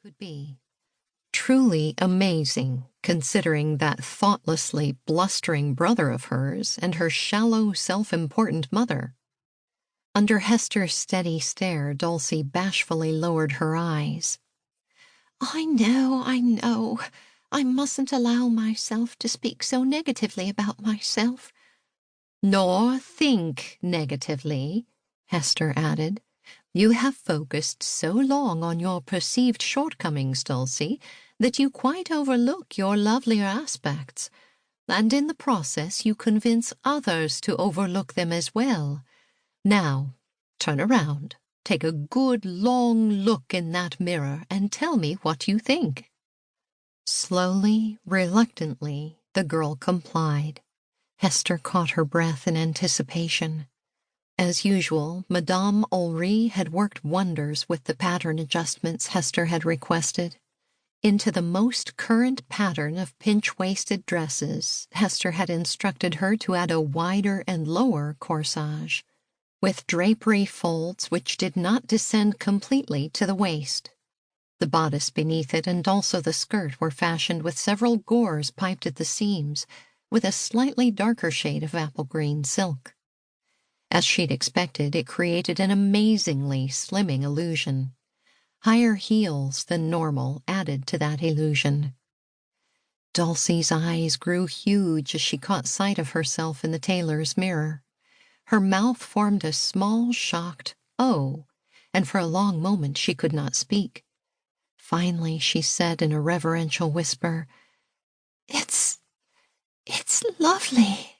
could be. Truly amazing, considering that thoughtlessly blustering brother of hers and her shallow, self-important mother. Under Hester's steady stare, Dulcie bashfully lowered her eyes. I know. I mustn't allow myself to speak so negatively about myself. Nor think negatively, Hester added. You have focused so long on your perceived shortcomings, Dulcie, that you quite overlook your lovelier aspects, and in the process you convince others to overlook them as well. Now, turn around, take a good long look in that mirror, and tell me what you think. Slowly, reluctantly, the girl complied. Hester caught her breath in anticipation. As usual, Madame Ulrey had worked wonders with the pattern adjustments Hester had requested. Into the most current pattern of pinch-waisted dresses, Hester had instructed her to add a wider and lower corsage, with drapery folds which did not descend completely to the waist. The bodice beneath it and also the skirt were fashioned with several gores piped at the seams, with a slightly darker shade of apple green silk. As she'd expected, it created an amazingly slimming illusion. Higher heels than normal added to that illusion. Dulcie's eyes grew huge as she caught sight of herself in the tailor's mirror. Her mouth formed a small, shocked O, and for a long moment she could not speak. Finally, she said in a reverential whisper, It's lovely."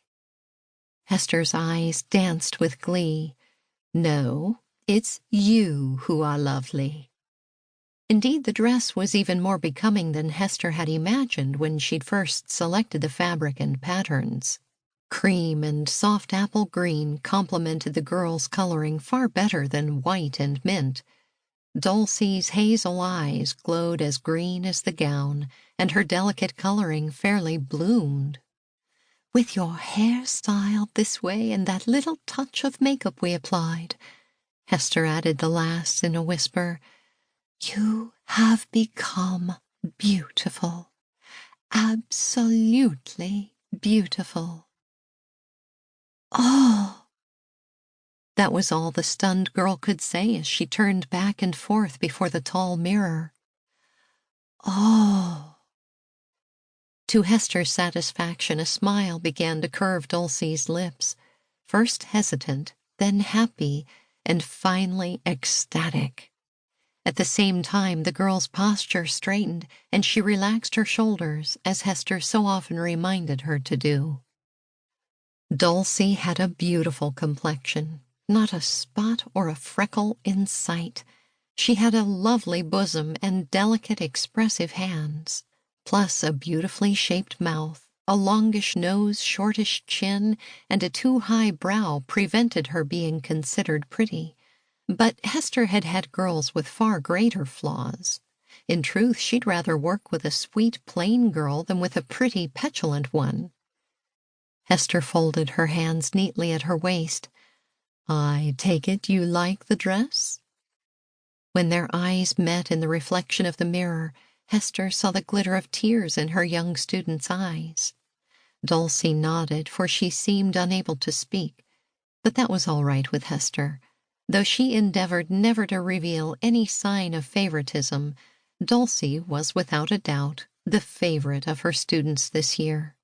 Hester's eyes danced with glee. "No, it's you who are lovely." Indeed, the dress was even more becoming than Hester had imagined when she'd first selected the fabric and patterns. Cream and soft apple green complemented the girl's coloring far better than white and mint. Dulcie's hazel eyes glowed as green as the gown, and her delicate coloring fairly bloomed. "With your hair styled this way and that little touch of makeup we applied," Hester added the last in a whisper, "you have become beautiful. Absolutely beautiful." "Oh!" That was all the stunned girl could say as she turned back and forth before the tall mirror. "Oh!" To Hester's satisfaction, a smile began to curve Dulcie's lips, first hesitant, then happy, and finally ecstatic. At the same time, the girl's posture straightened, and she relaxed her shoulders, as Hester so often reminded her to do. Dulcie had a beautiful complexion, not a spot or a freckle in sight. She had a lovely bosom and delicate, expressive hands, plus a beautifully shaped mouth. A longish nose, shortish chin, and a too-high brow prevented her being considered pretty. But Hester had had girls with far greater flaws. In truth, she'd rather work with a sweet, plain girl than with a pretty, petulant one. Hester folded her hands neatly at her waist. "I take it you like the dress?" When their eyes met in the reflection of the mirror, Hester saw the glitter of tears in her young student's eyes. Dulcie nodded, for she seemed unable to speak, but that was all right with Hester. Though she endeavored never to reveal any sign of favoritism, Dulcie was without a doubt the favorite of her students this year.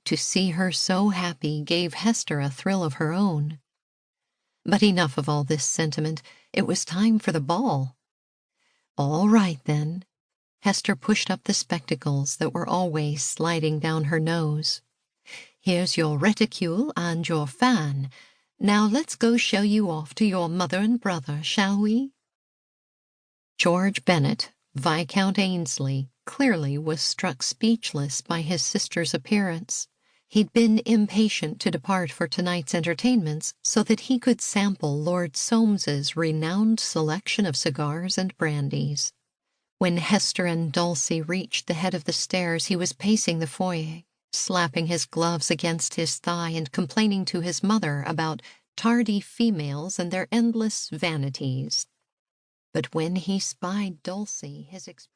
To see her so happy gave Hester a thrill of her own. But enough of all this sentiment. It was time for the ball. All right, then. Hester pushed up the spectacles that were always sliding down her nose. "Here's your reticule and your fan. Now let's go show you off to your mother and brother, shall we?" George Bennet, Viscount Ainsley, clearly was struck speechless by his sister's appearance. He'd been impatient to depart for tonight's entertainments so that he could sample Lord Solmes's renowned selection of cigars and brandies. When Hester and Dulcie reached the head of the stairs, he was pacing the foyer, slapping his gloves against his thigh and complaining to his mother about tardy females and their endless vanities. But when he spied Dulcie, his expression